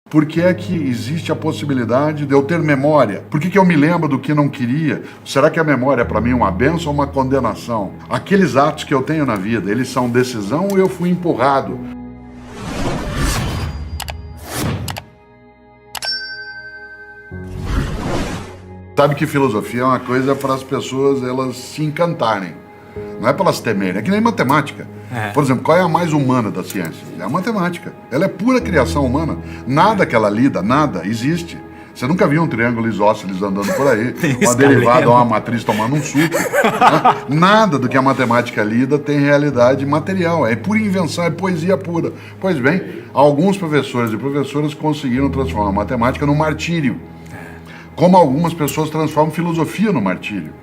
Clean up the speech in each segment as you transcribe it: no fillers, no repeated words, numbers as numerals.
Por que é que existe a possibilidade de eu ter memória? Por que eu me lembro do que não queria? Será que a memória é para mim uma bênção ou uma condenação? Aqueles atos que eu tenho na vida, eles são decisão ou eu fui empurrado? Sabe que filosofia é uma coisa para as pessoas elas se encantarem. Não é para elas temerem, é que nem matemática. Por exemplo, qual é a mais humana das ciências? É a matemática. Ela é pura criação humana. Nada que ela lida, nada existe. Você nunca viu um triângulo isósceles andando por aí, uma derivada ou uma matriz tomando um suco. Né? Nada do que a matemática lida tem realidade material. É pura invenção, é poesia pura. Pois bem, alguns professores e professoras conseguiram transformar a matemática no martírio. Como algumas pessoas transformam filosofia no martírio.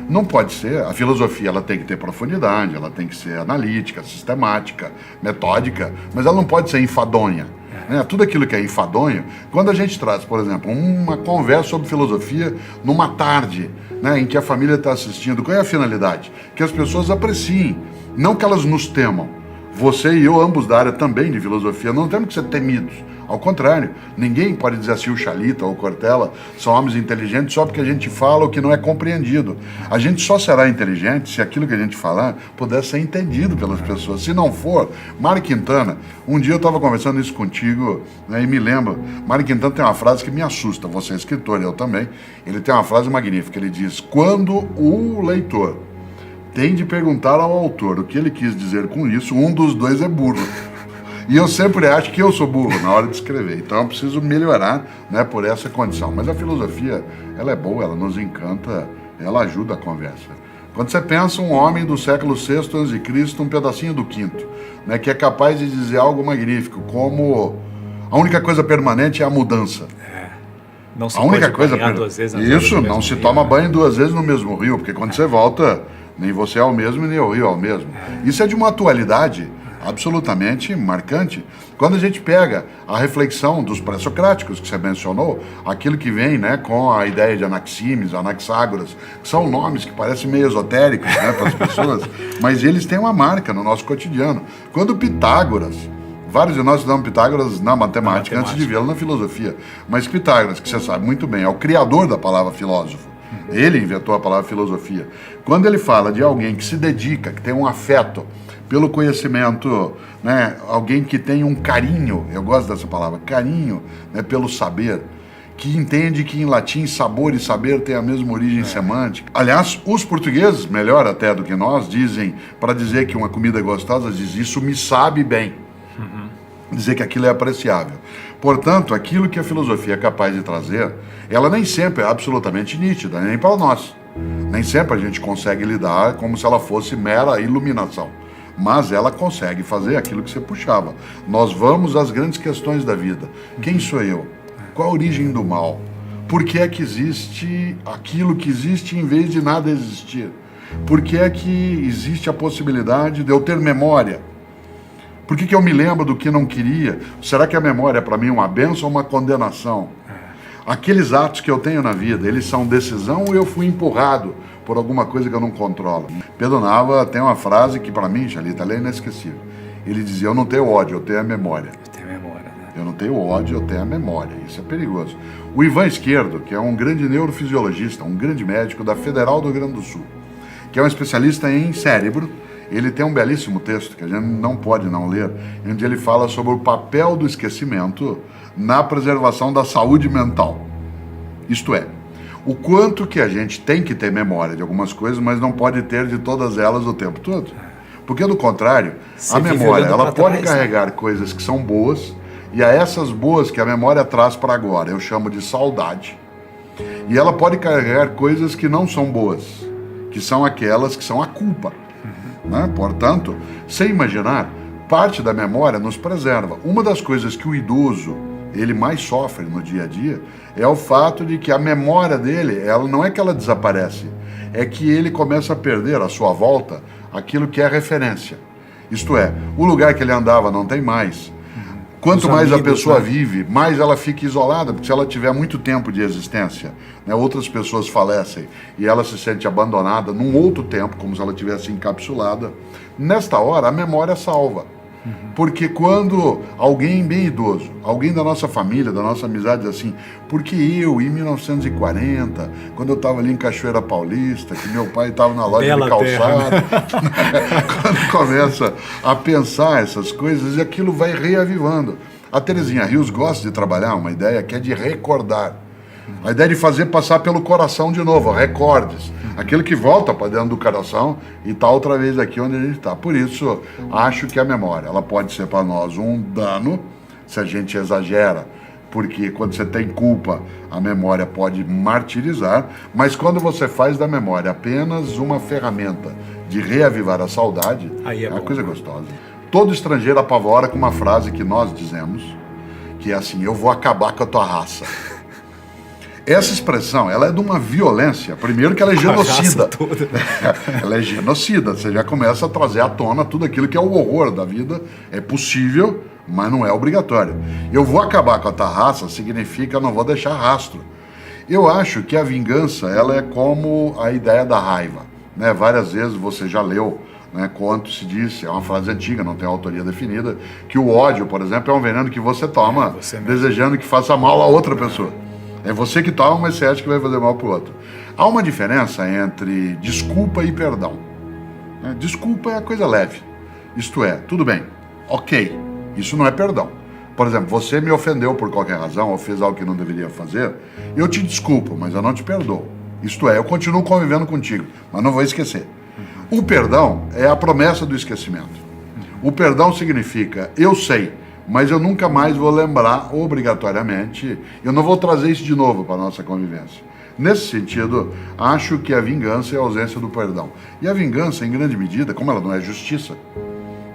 Não pode ser. A filosofia ela tem que ter profundidade, ela tem que ser analítica, sistemática, metódica, mas ela não pode ser enfadonha. Né? Tudo aquilo que é enfadonho, quando a gente traz, por exemplo, uma conversa sobre filosofia numa tarde, né, em que a família está assistindo, qual é a finalidade? Que as pessoas apreciem, não que elas nos temam. Você e eu, ambos da área também de filosofia, não temos que ser temidos. Ao contrário, ninguém pode dizer assim, o Chalita ou o Cortella são homens inteligentes só porque a gente fala o que não é compreendido. A gente só será inteligente se aquilo que a gente falar puder ser entendido pelas pessoas. Se não for, Mário Quintana, um dia eu estava conversando isso contigo, né, e me lembro, Mário Quintana tem uma frase que me assusta, você é escritor, eu também, ele tem uma frase magnífica, ele diz, quando o leitor tem de perguntar ao autor o que ele quis dizer com isso, um dos dois é burro. E eu sempre acho que eu sou burro na hora de escrever. Então eu preciso melhorar, né, por essa condição. Mas a filosofia, ela é boa, ela nos encanta, ela ajuda a conversa. Quando você pensa um homem do século VI a.C., um pedacinho do quinto, né, que é capaz de dizer algo magnífico, como a única coisa permanente é a mudança. Não se a única pode coisa duas vezes isso, não se toma banho duas vezes no mesmo rio, porque quando você volta, nem você é o mesmo, nem o rio é o mesmo. Isso é de uma atualidade absolutamente marcante. Quando a gente pega a reflexão dos pré-socráticos, que você mencionou, aquilo que vem, né, com a ideia de Anaximes, Anaxágoras, que são nomes que parecem meio esotéricos, né, para as pessoas, mas eles têm uma marca no nosso cotidiano. Quando Pitágoras, vários de nós estudamos Pitágoras na matemática, antes de vê-lo na filosofia, mas Pitágoras, que você sabe muito bem, é o criador da palavra filósofo. Ele inventou a palavra filosofia. Quando ele fala de alguém que se dedica, que tem um afeto pelo conhecimento, né, alguém que tem um carinho, eu gosto dessa palavra, carinho, né, pelo saber, que entende que em latim sabor e saber têm a mesma origem semântica. Aliás, os portugueses, melhor até do que nós, dizem, para dizer que uma comida é gostosa, diz isso me sabe bem. Dizer que aquilo é apreciável. Portanto, aquilo que a filosofia é capaz de trazer, ela nem sempre é absolutamente nítida, nem para nós. Nem sempre a gente consegue lidar como se ela fosse mera iluminação. Mas ela consegue fazer aquilo que você puxava. Nós vamos às grandes questões da vida. Quem sou eu? Qual a origem do mal? Por que é que existe aquilo que existe em vez de nada existir? Por que é que existe a possibilidade de eu ter memória? Por que eu me lembro do que não queria? Será que a memória é para mim uma bênção ou uma condenação? Aqueles atos que eu tenho na vida, eles são decisão ou eu fui empurrado por alguma coisa que eu não controlo? Pedro Nava tem uma frase que para mim, Chalita, ela é inesquecível. Ele dizia, eu não tenho ódio, eu tenho a memória. Eu tenho memória, né? Eu não tenho ódio, eu tenho a memória. Isso é perigoso. O Ivan Esquerdo, que é um grande neurofisiologista, um grande médico da Federal do Rio Grande do Sul, que é um especialista em cérebro, ele tem um belíssimo texto, que a gente não pode não ler, onde ele fala sobre o papel do esquecimento na preservação da saúde mental. Isto é, o quanto que a gente tem que ter memória de algumas coisas, mas não pode ter de todas elas o tempo todo. Porque, do contrário, a memória ela pode carregar coisas que são boas, e a essas boas que a memória traz para agora, eu chamo de saudade. E ela pode carregar coisas que não são boas, que são aquelas que são a culpa. Né? Portanto, sem imaginar, parte da memória nos preserva. Uma das coisas que o idoso ele mais sofre no dia a dia é o fato de que a memória dele, ela não é que ela desaparece, é que ele começa a perder à sua volta aquilo que é referência. Isto é, o lugar que ele andava não tem mais. Quanto mais a pessoa vive, mais ela fica isolada, porque se ela tiver muito tempo de existência, né, outras pessoas falecem e ela se sente abandonada num outro tempo, como se ela tivesse encapsulada. Nesta hora, a memória salva. Porque quando alguém bem idoso, alguém da nossa família, da nossa amizade diz assim, porque eu, em 1940, quando eu estava ali em Cachoeira Paulista, que meu pai estava na loja Bela de calçado, quando começa a pensar essas coisas, e aquilo vai reavivando. A Terezinha Rios gosta de trabalhar uma ideia que é de recordar. A ideia de fazer passar pelo coração de novo, recordes. Aquilo que volta para dentro do coração e está outra vez aqui onde a gente está. Por isso, acho que a memória, ela pode ser para nós um dano, se a gente exagera, porque quando você tem culpa, a memória pode martirizar, mas quando você faz da memória apenas uma ferramenta de reavivar a saudade, Aí é uma bom. coisa gostosa. Todo estrangeiro apavora com uma frase que nós dizemos, que é assim, eu vou acabar com a tua raça. Essa expressão, ela é de uma violência. Primeiro que ela é genocida. toda. Ela é genocida. Você já começa a trazer à tona tudo aquilo que é o horror da vida. É possível, mas não é obrigatório. Eu vou acabar com a tua raça significa não vou deixar rastro. Eu acho que a vingança, ela é como a ideia da raiva. Né? Várias vezes você já leu, né, quanto se disse, é uma frase antiga, não tem autoria definida, que o ódio, por exemplo, é um veneno que você toma você mesmo. desejando que faça mal a outra pessoa. É você que toma, mas você acha que vai fazer mal pro outro. Há uma diferença entre desculpa e perdão. Desculpa é coisa leve. Isto é, tudo bem, ok, isso não é perdão. Por exemplo, você me ofendeu por qualquer razão, ou fez algo que não deveria fazer, eu te desculpo, mas eu não te perdoo. Isto é, eu continuo convivendo contigo, mas não vou esquecer. O perdão é a promessa do esquecimento. O perdão significa, eu sei, mas eu nunca mais vou lembrar obrigatoriamente, eu não vou trazer isso de novo para a nossa convivência. Nesse sentido, acho que a vingança é a ausência do perdão. E a vingança, em grande medida, como ela não é justiça,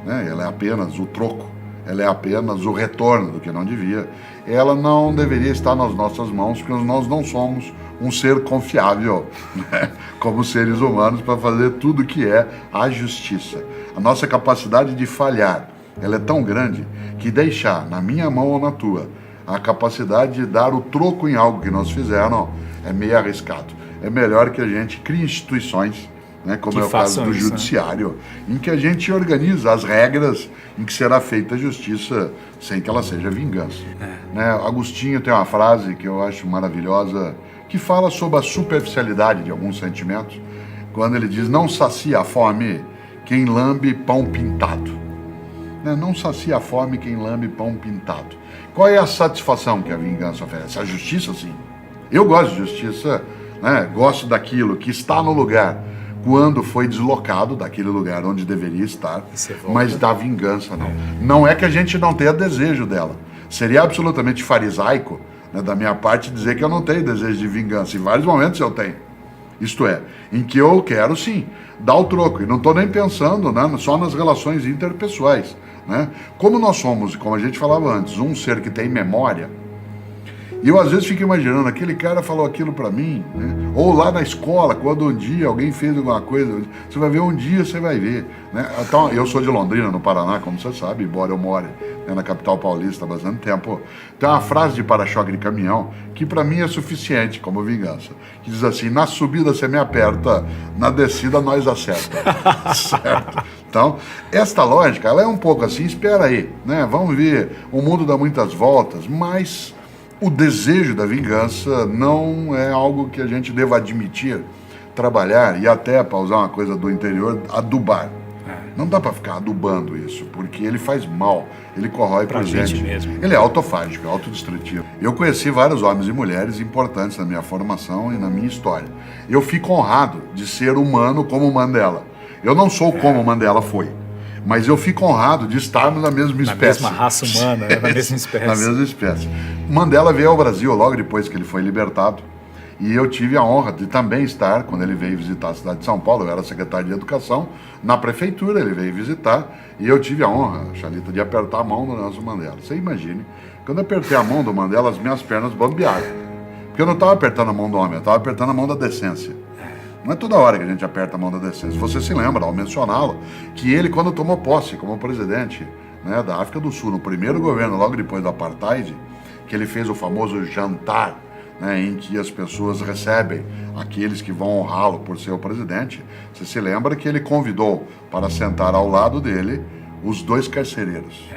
né, ela é apenas o troco, ela é apenas o retorno do que não devia, ela não deveria estar nas nossas mãos, porque nós não somos um ser confiável, né, como seres humanos, para fazer tudo que é a justiça. A nossa capacidade de falhar, ela é tão grande que deixar na minha mão ou na tua a capacidade de dar o troco em algo que nós fizeram é meio arriscado. É melhor que a gente crie instituições, né, como é o caso do judiciário, em que a gente organiza as regras em que será feita a justiça sem que ela seja vingança. Né, Agostinho tem uma frase que eu acho maravilhosa, que fala sobre a superficialidade de alguns sentimentos, quando ele diz, não sacia a fome quem lambe pão pintado. Não sacia a fome quem lambe pão pintado. Qual é a satisfação que a vingança oferece? A justiça, sim. Eu gosto de justiça, né? Gosto daquilo que está no lugar quando foi deslocado daquele lugar onde deveria estar, mas da vingança não. Não é que a gente não tenha desejo dela. Seria absolutamente farisaico, né, da minha parte dizer que eu não tenho desejo de vingança. Em vários momentos eu tenho. Isto é, em que eu quero sim dar o troco. E não estou nem pensando, né, só nas relações interpessoais. Né? Como nós somos, como a gente falava antes, um ser que tem memória, e eu às vezes fico imaginando, aquele cara falou aquilo para mim, né? Ou lá na escola, quando um dia alguém fez alguma coisa, você vai ver um dia, você vai ver. Né? Então, eu sou de Londrina, no Paraná, como você sabe, embora eu more, né, na capital paulista há bastante tempo. Tem uma frase de para-choque de caminhão que para mim é suficiente como vingança, que diz assim, na subida você me aperta, na descida nós acerta. Certo? Então, esta lógica, ela é um pouco assim, espera aí, né? Vamos ver, o mundo dá muitas voltas, mas o desejo da vingança não é algo que a gente deva admitir, trabalhar e até, para usar uma coisa do interior, adubar. Não dá para ficar adubando isso, porque ele faz mal, ele corrói por gente mesmo. Ele é autofágico, é autodestrutivo. Eu conheci vários homens e mulheres importantes na minha formação e na minha história. Eu fico honrado de ser humano como o Mandela. Eu não sou como o Mandela foi, mas eu fico honrado de estarmos na mesma espécie. Na mesma raça humana, na mesma espécie. Na mesma espécie. Mandela veio ao Brasil logo depois que ele foi libertado. E eu tive a honra de também estar, quando ele veio visitar a cidade de São Paulo, eu era secretário de Educação, na prefeitura ele veio visitar, e eu tive a honra, Xalita, de apertar a mão do Nelson Mandela. Você imagine, quando eu apertei a mão do Mandela, as minhas pernas bambearam. Porque eu não estava apertando a mão do homem, eu estava apertando a mão da decência. Não é toda hora que a gente aperta a mão da decência. Você se lembra, ao mencioná-lo, que ele, quando tomou posse como presidente, né, da África do Sul, no primeiro governo, logo depois do Apartheid, que ele fez o famoso jantar, né, em que as pessoas recebem aqueles que vão honrá-lo por ser o presidente, você se lembra que ele convidou para sentar ao lado dele Os Dois Carcereiros.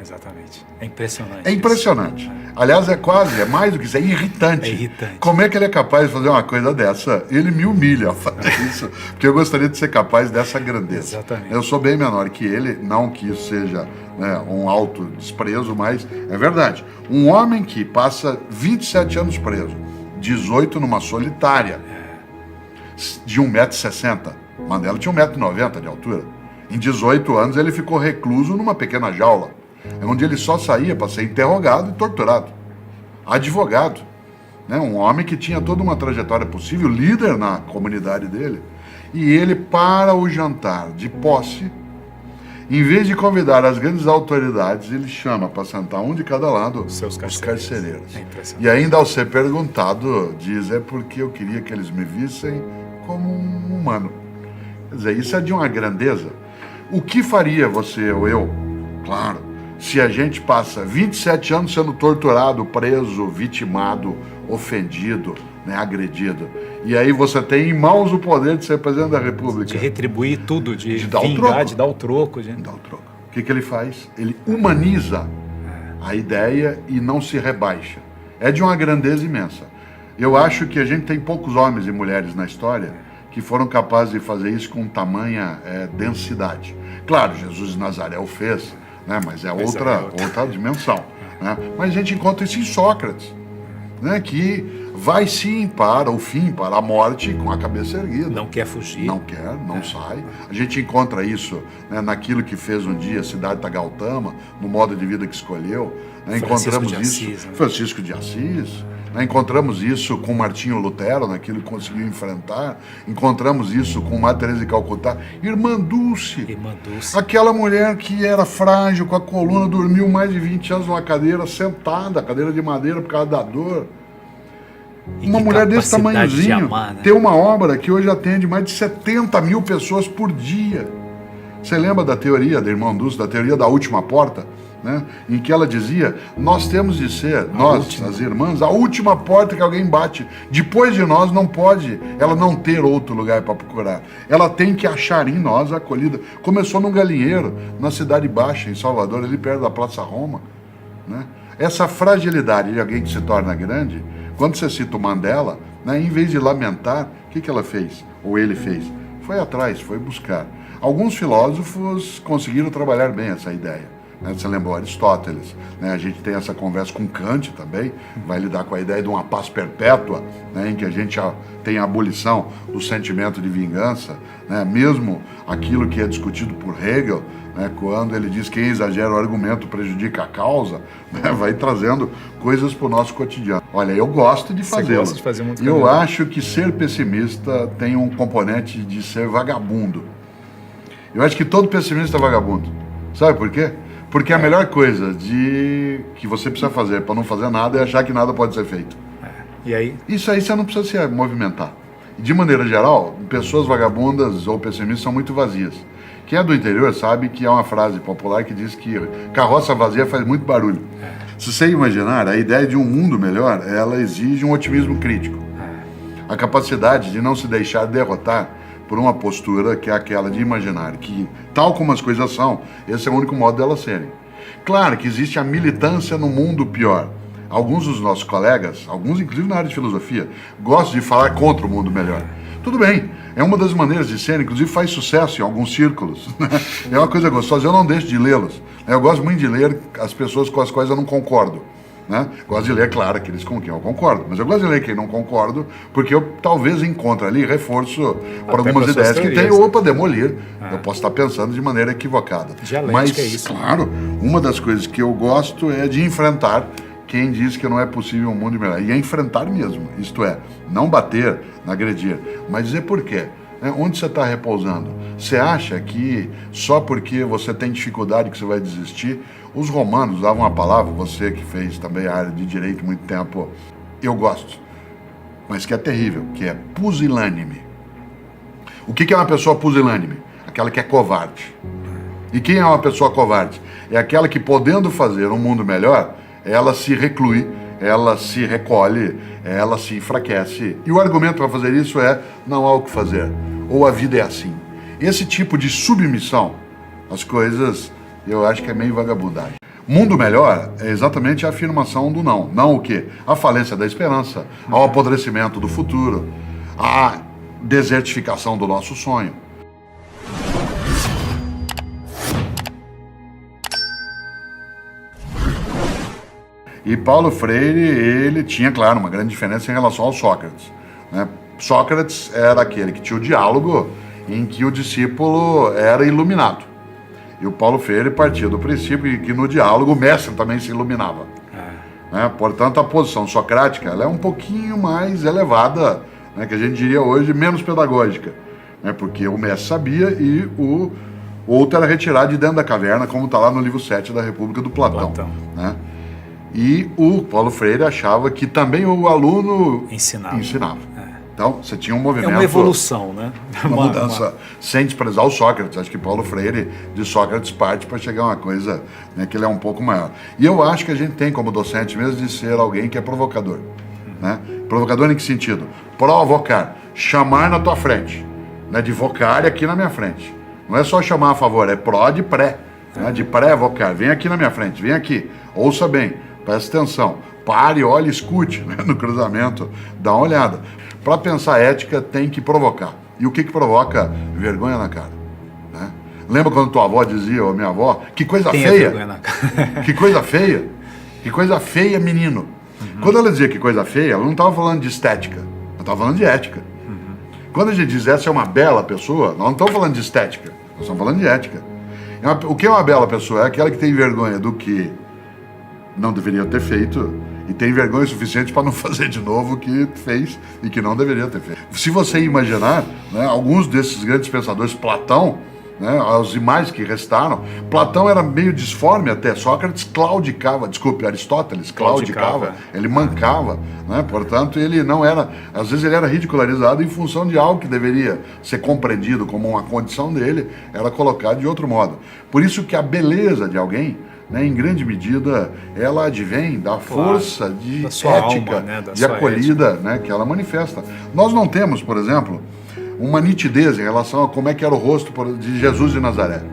Exatamente. É impressionante. É impressionante. Aliás, é mais do que isso, é irritante. É irritante. Como é que ele é capaz de fazer uma coisa dessa? Ele me humilha a fazer isso, porque eu gostaria de ser capaz dessa grandeza. Exatamente. Eu sou bem menor que ele, não que isso seja, né, um alto desprezo, mas é verdade. Um homem que passa 27 anos preso, 18 numa solitária, de 1,60 m. Mandela tinha 1,90 m de altura. Em 18 anos ele ficou recluso numa pequena jaula, onde ele só saía para ser interrogado e torturado. Advogado, né? Um homem que tinha toda uma trajetória possível, líder na comunidade dele. E ele, para o jantar de posse, em vez de convidar as grandes autoridades, ele chama para sentar um de cada lado Os carcereiros. É impressionante. E ainda ao ser perguntado, diz, é porque eu queria que eles me vissem como um humano. Quer dizer, isso é de uma grandeza. O que faria você ou eu, claro, se a gente passa 27 anos sendo torturado, preso, vitimado, ofendido, né, agredido, e aí você tem em mãos o poder de ser presidente da República. De retribuir tudo, de dar o vingar, troco. de dar o troco. Dá o troco. O que ele faz? Ele humaniza a ideia e não se rebaixa. É de uma grandeza imensa. Eu acho que a gente tem poucos homens e mulheres na história que foram capazes de fazer isso com tamanha densidade. Claro, Jesus de Nazaré o fez, né, mas é outra dimensão. Né? Mas a gente encontra isso em Sócrates, né, que vai sim para o fim, para a morte com a cabeça erguida. Não quer fugir. Não quer, não sai. A gente encontra isso, né, naquilo que fez um dia Siddhartha Gautama, no modo de vida que escolheu. Né, encontramos isso. Assis, né? Francisco de Assis. Né, encontramos isso com Martinho Lutero, naquilo que conseguiu enfrentar. Encontramos isso com Madre Teresa de Calcutá. Irmã Dulce. Irmã Dulce. Aquela mulher que era frágil, com a coluna, dormiu mais de 20 anos numa cadeira, sentada, cadeira de madeira por causa da dor. Uma mulher desse tamanhozinho de amar, né? tem uma obra que hoje atende mais de 70 mil pessoas por dia. Você lembra da teoria da Irmã Dulce, da teoria da última porta? Né? Em que ela dizia, nós temos de ser, nós, as irmãs, a última porta que alguém bate. Depois de nós não pode ela não ter outro lugar para procurar. Ela tem que achar em nós a acolhida. Começou num galinheiro, na Cidade Baixa, em Salvador, ali perto da Praça Roma. Né? Essa fragilidade de alguém que se torna grande, quando você cita o Mandela, né, em vez de lamentar, o que ela fez? Ou ele fez? Foi atrás, foi buscar. Alguns filósofos conseguiram trabalhar bem essa ideia. Né? Você lembrou Aristóteles, né? A gente tem essa conversa com Kant também, vai lidar com a ideia de uma paz perpétua, né? Em que a gente tem a abolição do sentimento de vingança, né? Mesmo aquilo que é discutido por Hegel, né? Quando ele diz que quem exagera o argumento prejudica a causa, né? Vai trazendo coisas para o nosso cotidiano. Olha, eu gosto de fazê-lo. Você gosta de fazer muito. E eu acho que ser pessimista tem um componente de ser vagabundo. Eu acho que todo pessimista é vagabundo. Sabe por quê? Porque a melhor coisa que você precisa fazer para não fazer nada é achar que nada pode ser feito. E aí? Isso aí você não precisa se movimentar. De maneira geral, pessoas vagabundas ou pessimistas são muito vazias. Quem é do interior sabe que há uma frase popular que diz que carroça vazia faz muito barulho. Se você imaginar, a ideia de um mundo melhor, ela exige um otimismo crítico. A capacidade de não se deixar derrotar por uma postura que é aquela de imaginar que, tal como as coisas são, esse é o único modo delas serem. Claro que existe a militância no mundo pior. Alguns dos nossos colegas, alguns inclusive na área de filosofia, gostam de falar contra o mundo melhor. Tudo bem, é uma das maneiras de ser, inclusive faz sucesso em alguns círculos. É uma coisa gostosa, eu não deixo de lê-los. Eu gosto muito de ler as pessoas com as quais eu não concordo. Né? Gosto de ler, claro, aqueles com quem eu concordo, mas eu gosto de ler quem não concordo, porque eu talvez encontre ali reforço para algumas ideias que tem, ou para demolir. Eu posso estar pensando de maneira equivocada. Mas, é isso, claro, uma das coisas que eu gosto é de enfrentar quem diz que não é possível um mundo melhor. E é enfrentar mesmo, isto é, não bater, não agredir, mas dizer por quê. Onde você está repousando? Você acha que só porque você tem dificuldade que você vai desistir? Os romanos davam uma palavra, você que fez também a área de direito muito tempo, eu gosto, mas que é terrível, que é pusilânime. O que é uma pessoa pusilânime? Aquela que é covarde. E quem é uma pessoa covarde? É aquela que, podendo fazer um mundo melhor, ela se reclui, ela se recolhe, ela se enfraquece. E o argumento para fazer isso é, não há o que fazer, ou a vida é assim. Esse tipo de submissão, as coisas eu acho que é meio vagabundagem. Mundo melhor é exatamente a afirmação do não. Não o quê? A falência da esperança, ao apodrecimento do futuro, a desertificação do nosso sonho. E Paulo Freire, ele tinha, claro, uma grande diferença em relação ao Sócrates, né? Sócrates era aquele que tinha o diálogo em que o discípulo era iluminado. E o Paulo Freire partia do princípio que no diálogo o mestre também se iluminava. Né? Portanto, a posição socrática ela é um pouquinho mais elevada, né? Que a gente diria hoje menos pedagógica, né? Porque o mestre sabia e o outro era retirado de dentro da caverna, como está lá no livro 7 da República do Platão. Né? E o Paulo Freire achava que também o aluno ensinava. Então, você tinha um movimento... É uma evolução, né? Uma mudança, sem desprezar o Sócrates. Acho que Paulo Freire, de Sócrates, parte para chegar a uma coisa, né, que ele é um pouco maior. E eu acho que a gente tem, como docente mesmo, de ser alguém que é provocador. Né? Provocador em que sentido? Provocar. Chamar na tua frente. Né? De vocar aqui na minha frente. Não é só chamar a favor, é pró de pré. Né? De pré-vocar. Vem aqui na minha frente, vem aqui. Ouça bem, preste atenção. Pare, olhe, escute, né? No cruzamento. Dá uma olhada. Para pensar ética, tem que provocar. E o que provoca? Vergonha na cara. Né? Lembra quando tua avó dizia, ou minha avó, que coisa Tenha feia. Vergonha na cara. Que coisa feia. Que coisa feia, menino. Quando ela dizia que coisa feia, ela não estava falando de estética. Ela estava falando de ética. Quando a gente diz essa é uma bela pessoa, nós não estamos falando de estética. Nós estamos falando de ética. O que é uma bela pessoa? É aquela que tem vergonha do que não deveria ter feito e tem vergonha suficiente para não fazer de novo o que fez e que não deveria ter feito. Se você imaginar, né, alguns desses grandes pensadores, Platão, né, as imagens que restaram, Platão era meio disforme até, Sócrates claudicava, desculpe, Aristóteles claudicava, ele mancava, né, portanto ele não era, às vezes ele era ridicularizado em função de algo que deveria ser compreendido como uma condição dele, era colocado de outro modo. Por isso que a beleza de alguém, né, em grande medida, ela advém da força de da sua ética, alma, né, da de sua acolhida, ética, né, que ela manifesta. Nós não temos, por exemplo, uma nitidez em relação a como é que era o rosto de Jesus de Nazaré.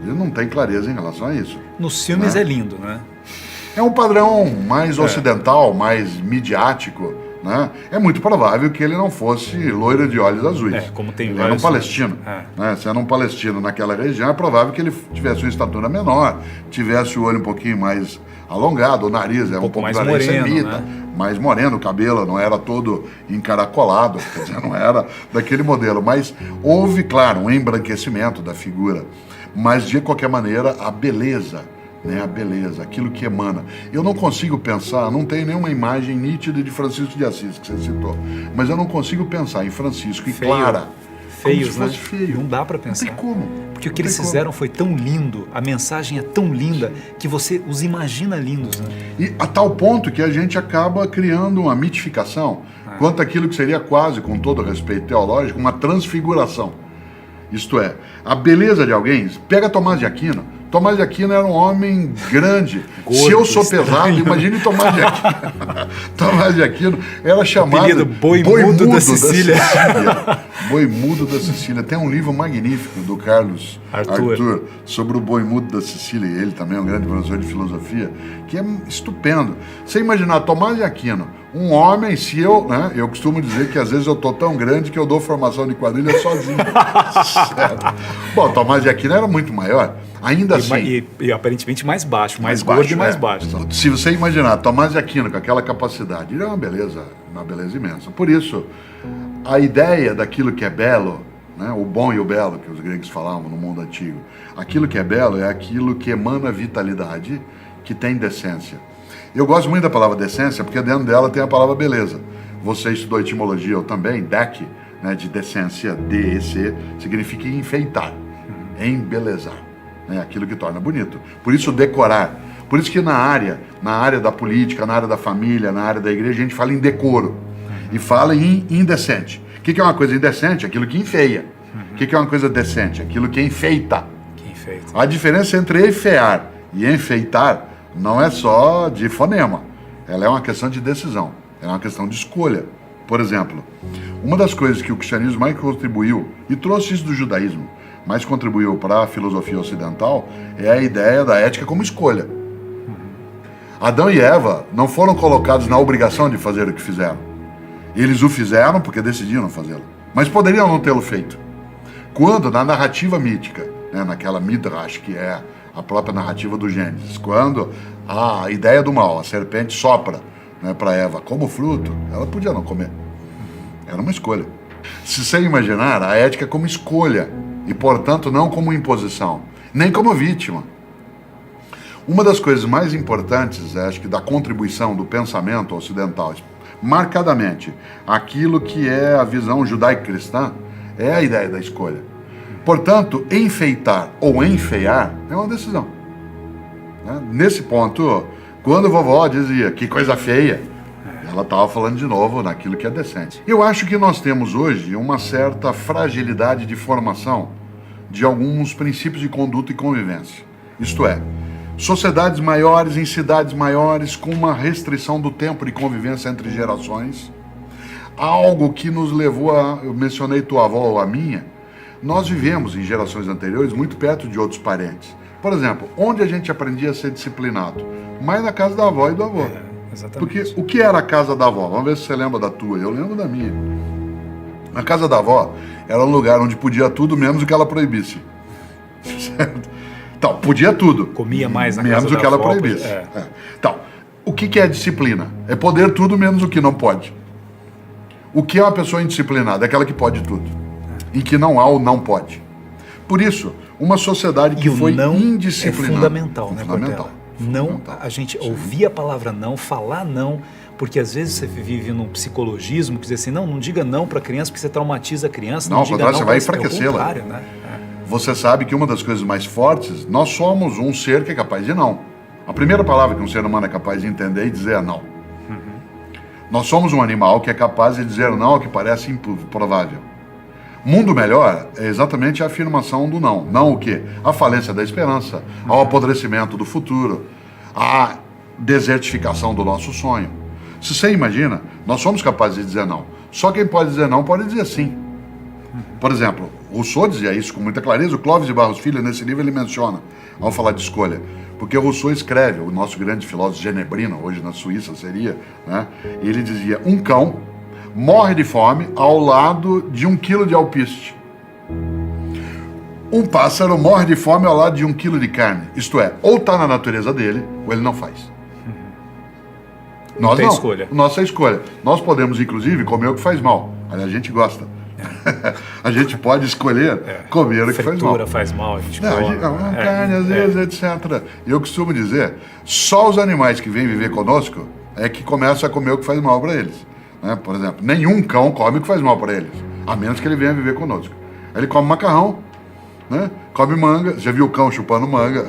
Ele não tem clareza em relação a isso. Nos filmes né? é lindo, né? É um padrão mais ocidental, mais midiático. Né? É muito provável que ele não fosse loiro de olhos azuis. Como tem ele era um palestino. Né? Se era um palestino naquela região, é provável que ele tivesse uma estatura menor, tivesse o olho um pouquinho mais alongado, o nariz é um pouco mais nariz moreno, semita, né? mais moreno, o cabelo não era todo encaracolado, quer dizer, não era daquele modelo. Mas houve, claro, um embranquecimento da figura. Mas, de qualquer maneira, a beleza, né, a beleza, aquilo que emana. Eu não consigo pensar, não tem nenhuma imagem nítida de Francisco de Assis, que você citou, mas eu não consigo pensar em Francisco e Clara feios, como né? se fosse feio. Não dá para pensar. Não tem como. Porque o que eles fizeram foi tão lindo, a mensagem é tão linda, que você os imagina lindos. Né? E a tal ponto que a gente acaba criando uma mitificação quanto àquilo que seria quase, com todo respeito teológico, uma transfiguração. Isto é, a beleza de alguém, pega Tomás de Aquino. Tomás de Aquino era um homem grande. Gordo, se eu sou pesado, estranho. Imagine Tomás de Aquino. Tomás de Aquino era chamado Apelido Boi Mudo da Sicília. Boi Mudo da Sicília. Tem um livro magnífico do Carlos Arthur sobre o Boi Mudo da Sicília, e ele também é um grande professor de filosofia, que é estupendo. Você imaginar Tomás de Aquino, um homem, se eu, né, eu costumo dizer que às vezes eu tô tão grande que eu dou formação de quadrilha sozinho. Bom, Tomás de Aquino era muito maior. Ainda assim. E aparentemente mais baixo, mais gordo e mais baixo. Se você imaginar Tomás de Aquino com aquela capacidade, ele é uma beleza imensa. Por isso, a ideia daquilo que é belo, né, o bom e o belo, que os gregos falavam no mundo antigo, aquilo que é belo é aquilo que emana vitalidade, que tem decência. Eu gosto muito da palavra decência, porque dentro dela tem a palavra beleza. Você estudou etimologia, eu também, dec, né, de decência, D-E-C, significa enfeitar, embelezar. Né, aquilo que torna bonito. Por isso, decorar. Por isso que na área da política, na área da família, na área da igreja, a gente fala em decoro. E fala em indecente. O que é uma coisa indecente? Aquilo que enfeia. O que é uma coisa decente? Aquilo que enfeita. A diferença entre enfeiar e enfeitar não é só de fonema. Ela é uma questão de decisão. É uma questão de escolha. Por exemplo, uma das coisas que o cristianismo mais contribuiu, e trouxe isso do judaísmo, mais contribuiu para a filosofia ocidental é a ideia da ética como escolha. Adão e Eva não foram colocados na obrigação de fazer o que fizeram. Eles o fizeram porque decidiram fazê-lo, mas poderiam não tê-lo feito. Quando, na narrativa mítica, né, naquela Midrash, que é a própria narrativa do Gênesis, quando a ideia do mal, a serpente sopra, né, para Eva como fruto, ela podia não comer. Era uma escolha. Se você imaginar a ética como escolha, e portanto não como imposição, nem como vítima. Uma das coisas mais importantes, acho que da contribuição do pensamento ocidental, marcadamente, aquilo que é a visão judaico-cristã, é a ideia da escolha. Portanto, enfeitar ou enfeiar é uma decisão. Né? Nesse ponto, quando a vovó dizia que coisa feia, ela estava falando de novo naquilo que é decente. Eu acho que nós temos hoje uma certa fragilidade de formação de alguns princípios de conduta e convivência. Isto é, sociedades maiores em cidades maiores com uma restrição do tempo de convivência entre gerações, algo que nos levou a, eu mencionei tua avó ou a minha, nós vivemos em gerações anteriores muito perto de outros parentes. Por exemplo, onde a gente aprendia a ser disciplinado? Mais na casa da avó e do avô. Exatamente. Porque o que era a casa da avó? Vamos ver se você lembra da tua. Eu lembro da minha. A casa da avó era um lugar onde podia tudo menos o que ela proibisse. Certo? Então, podia tudo. Comia mais na menos casa o que da ela avó, proibisse. Então, o que é a disciplina? É poder tudo menos o que não pode. O que é uma pessoa indisciplinada? É aquela que pode tudo. Em que não há ou não pode. Por isso, uma sociedade que foi indisciplinada... É fundamental, né, fundamental. Cortella? Não, a gente ouvir a palavra não, falar não, porque às vezes você vive num psicologismo que diz assim, não diga não para a criança porque você traumatiza a criança. Não, diga não, você vai enfraquecê-la. Né? Você sabe que uma das coisas mais fortes, nós somos um ser que é capaz de não. A primeira palavra que um ser humano é capaz de entender e dizer é não. Nós somos um animal que é capaz de dizer não ao que parece improvável. Mundo melhor é exatamente a afirmação do não. Não o quê? A falência da esperança, ao apodrecimento do futuro, a desertificação do nosso sonho. Se você imagina, nós somos capazes de dizer não. Só quem pode dizer não pode dizer sim. Por exemplo, Rousseau dizia isso com muita clareza, o Clóvis de Barros Filho, nesse livro, ele menciona, ao falar de escolha. Porque Rousseau escreve, o nosso grande filósofo genebrino, hoje na Suíça seria, né? Ele dizia, um cão morre de fome ao lado de 1 quilo de alpiste. Um pássaro morre de fome ao lado de 1 quilo de carne. Isto é, ou está na natureza dele, ou ele não faz. Nós não. Escolha. Nossa escolha. Nós podemos, inclusive, comer o que faz mal. Aliás, a gente gosta. A gente pode escolher comer o que faz mal. Fritura faz mal, a gente come. Carne, às vezes, etc. E eu costumo dizer, só os animais que vêm viver conosco é que começam a comer o que faz mal para eles. Né? Por exemplo, nenhum cão come o que faz mal para eles, a menos que ele venha viver conosco. Ele come macarrão, né? Come manga, já viu o cão chupando manga?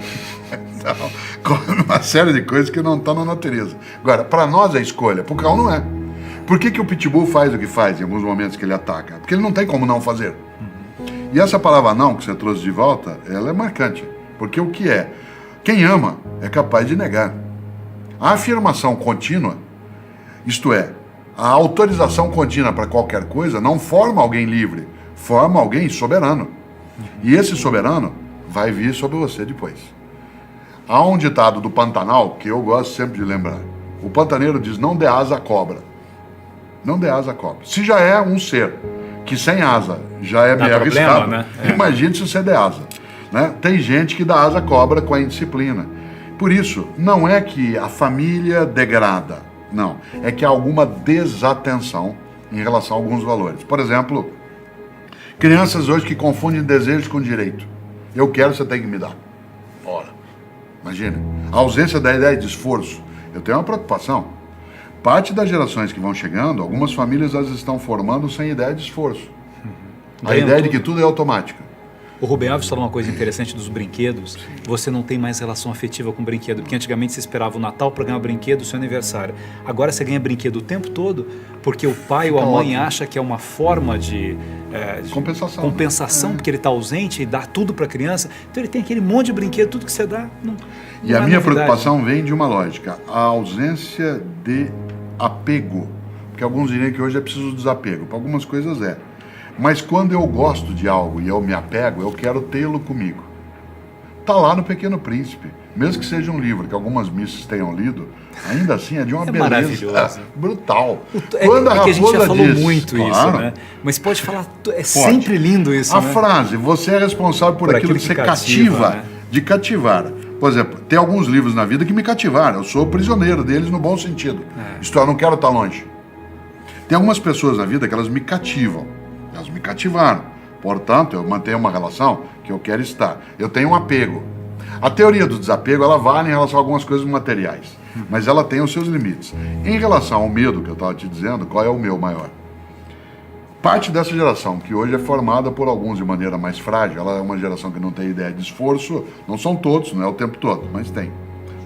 Então, come uma série de coisas que não estão na natureza. Agora, para nós é escolha, para o cão não é. Por que o pitbull faz o que faz em alguns momentos que ele ataca? Porque ele não tem como não fazer. E essa palavra não que você trouxe de volta, ela é marcante. Porque o que é? Quem ama é capaz de negar. A afirmação contínua, isto é, a autorização contínua para qualquer coisa não forma alguém livre, forma alguém soberano. E esse soberano vai vir sobre você depois. Há um ditado do Pantanal que eu gosto sempre de lembrar. O pantaneiro diz, não dê asa à cobra. Não dê asa à cobra. Se já é um ser que sem asa já é meio arriscado, né? Imagine se você der asa. Né? Tem gente que dá asa à cobra com a indisciplina. Por isso, não é que a família degrada. Não, é que há alguma desatenção em relação a alguns valores. Por exemplo, crianças hoje que confundem desejo com direito. Eu quero, você tem que me dar. Ora, imagine. A ausência da ideia de esforço. Eu tenho uma preocupação. Parte das gerações que vão chegando, algumas famílias as estão formando sem ideia de esforço. A ideia de que tudo é automático. O Rubem Alves falou uma coisa interessante dos brinquedos. Você não tem mais relação afetiva com o brinquedo, porque antigamente você esperava o Natal para ganhar o brinquedo, o seu aniversário. Agora você ganha brinquedo o tempo todo, porque o pai ou a mãe acha que é uma forma de compensação, porque ele está ausente e dá tudo para a criança. Então ele tem aquele monte de brinquedo, tudo que você dá. E a minha preocupação vem de uma lógica, a ausência de apego. Porque alguns diriam que hoje é preciso desapego, para algumas coisas é. Mas quando eu gosto de algo e eu me apego, eu quero tê-lo comigo. Está lá no Pequeno Príncipe. Mesmo que seja um livro que algumas missas tenham lido, ainda assim é de uma beleza maravilhoso. brutal. Quando a gente já falou diz, muito claro, isso, né? Mas pode falar, sempre lindo isso, a né? frase, você é responsável por aquilo que você cativa, né? de cativar. Por exemplo, tem alguns livros na vida que me cativaram. Eu sou prisioneiro deles no bom sentido. Isto é, eu não quero estar longe. Tem algumas pessoas na vida que elas me cativam. Elas me cativaram. Portanto, eu mantenho uma relação que eu quero estar. Eu tenho um apego. A teoria do desapego, ela vale em relação a algumas coisas materiais, mas ela tem os seus limites. Em relação ao medo que eu estava te dizendo, qual é o meu maior? Parte dessa geração, que hoje é formada por alguns de maneira mais frágil, ela é uma geração que não tem ideia de esforço, não são todos, não é o tempo todo, mas tem.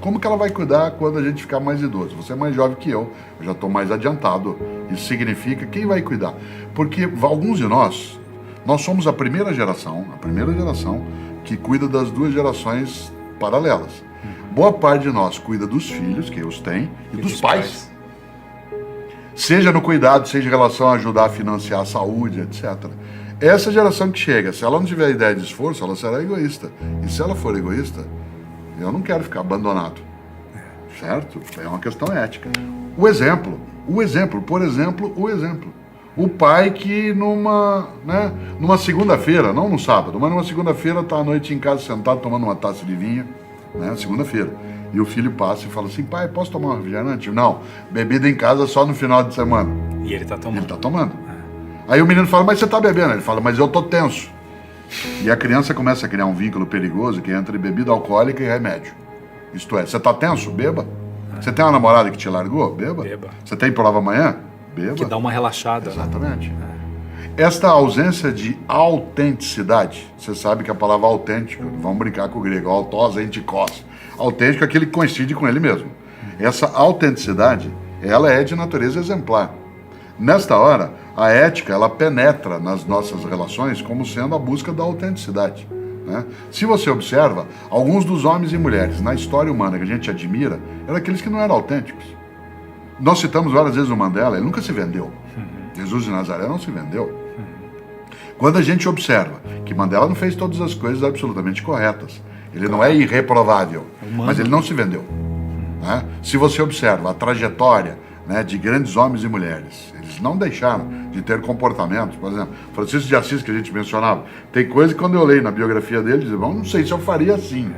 Como que ela vai cuidar quando a gente ficar mais idoso? Você é mais jovem que eu já estou mais adiantado. Isso significa quem vai cuidar? Porque alguns de nós somos a primeira geração que cuida das duas gerações paralelas. Boa parte de nós cuida dos filhos, que os tem, e dos pais. Seja no cuidado, seja em relação a ajudar a financiar a saúde, etc. Essa geração que chega, se ela não tiver ideia de esforço, ela será egoísta. E se ela for egoísta, eu não quero ficar abandonado. Certo? É uma questão ética. O exemplo. O pai que numa segunda-feira, não no sábado, mas numa segunda-feira está à noite em casa sentado tomando uma taça de vinho, né? Segunda-feira. E o filho passa e fala assim, pai, posso tomar um refrigerante? Não, bebida em casa só no final de semana. E ele está tomando. Ele está tomando. Aí o menino fala, mas você está bebendo? Ele fala, mas eu tô tenso. E a criança começa a criar um vínculo perigoso que é entre bebida alcoólica e remédio. Isto é, você está tenso? Beba. Você tem uma namorada que te largou? Beba. Você tem prova amanhã? Beba. Que dá uma relaxada. Exatamente. Esta ausência de autenticidade, você sabe que a palavra autêntico, vamos brincar com o grego, autós, entikos. Autêntico é aquele que coincide com ele mesmo. Essa autenticidade, ela é de natureza exemplar. Nesta hora, a ética, ela penetra nas nossas relações como sendo a busca da autenticidade. Né? Se você observa, alguns dos homens e mulheres na história humana que a gente admira, eram aqueles que não eram autênticos. Nós citamos várias vezes o Mandela, ele nunca se vendeu. Jesus de Nazaré não se vendeu. Quando a gente observa que Mandela não fez todas as coisas absolutamente corretas, ele não é irreprovável, mas ele não se vendeu. Né? Se você observa a trajetória, né, de grandes homens e mulheres, eles não deixaram de ter comportamentos. Por exemplo, Francisco de Assis, que a gente mencionava, tem coisa que quando eu leio na biografia dele, eu digo, não sei se eu faria assim.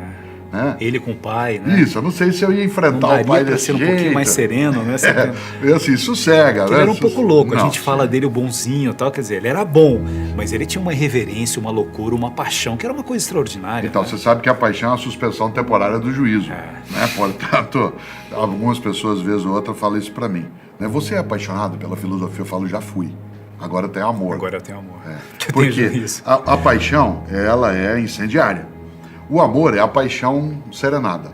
Né? Ele com o pai, né? Isso, eu não sei se eu ia enfrentar o pai desse jeito. Ser um pouquinho mais sereno, né? Assim, sossega. Ele era um pouco louco, a gente fala dele o bonzinho e tal, quer dizer, ele era bom, mas ele tinha uma irreverência, uma loucura, uma paixão, que era uma coisa extraordinária. Então, né? Você sabe que a paixão é a suspensão temporária do juízo. Né? Portanto, algumas pessoas, vez ou outra, falam isso pra mim. Né? Você é apaixonado pela filosofia? Eu falo, já fui. Agora eu tenho amor. Agora eu tenho amor. Porque a paixão, ela é incendiária. O amor é a paixão serenada,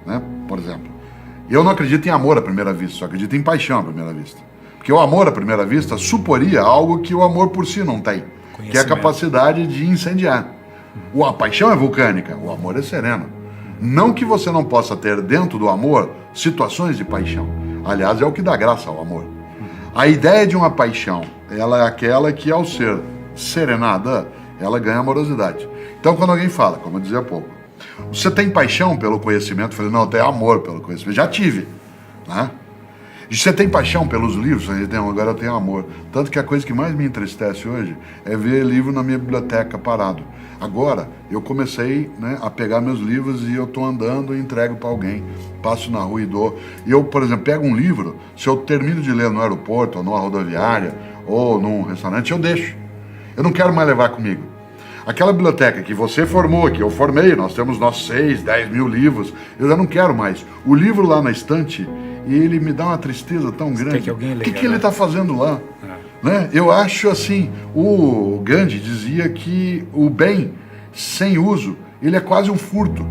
né? Por exemplo, eu não acredito em amor à primeira vista, só acredito em paixão à primeira vista. Porque o amor à primeira vista suporia algo que o amor por si não tem, que é a capacidade de incendiar. A paixão é vulcânica, o amor é sereno. Não que você não possa ter dentro do amor situações de paixão. Aliás, é o que dá graça ao amor. A ideia de uma paixão, ela é aquela que, ao ser serenada, ela ganha amorosidade. Então, quando alguém fala, como eu dizia há pouco, você tem paixão pelo conhecimento? Eu falei, não, eu tenho amor pelo conhecimento. Já tive. Né? E você tem paixão pelos livros? Eu falei, não, agora eu tenho amor. Tanto que a coisa que mais me entristece hoje é ver livro na minha biblioteca parado. Agora, eu comecei, né, a pegar meus livros e eu estou andando e entrego para alguém. Passo na rua e dou. E eu, por exemplo, pego um livro, se eu termino de ler no aeroporto, ou numa rodoviária, ou num restaurante, eu deixo. Eu não quero mais levar comigo. Aquela biblioteca que você formou, que eu formei, nós temos nossos 6, 10 mil livros, eu já não quero mais. O livro lá na estante, ele me dá uma tristeza tão grande. O que ele está fazendo lá? Né? Eu acho assim, o Gandhi dizia que o bem sem uso, ele é quase um furto.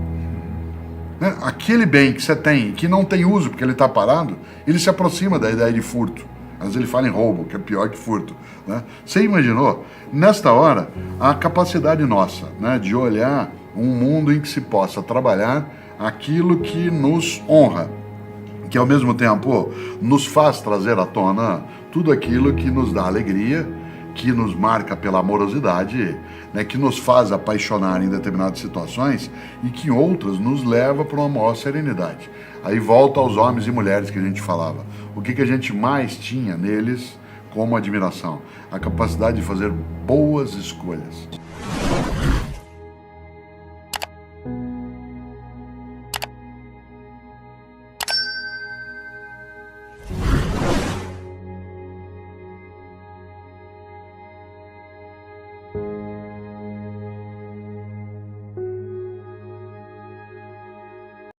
Né? Aquele bem que você tem, que não tem uso porque ele está parado, ele se aproxima da ideia de furto. Às vezes ele fala em roubo, que é pior que furto. Né? Você imaginou, nesta hora, a capacidade nossa, né, de olhar um mundo em que se possa trabalhar aquilo que nos honra, que ao mesmo tempo nos faz trazer à tona tudo aquilo que nos dá alegria, que nos marca pela amorosidade, né, que nos faz apaixonar em determinadas situações e que em outras nos leva para uma maior serenidade. Aí volta aos homens e mulheres que a gente falava. O que a gente mais tinha neles como admiração? A capacidade de fazer boas escolhas.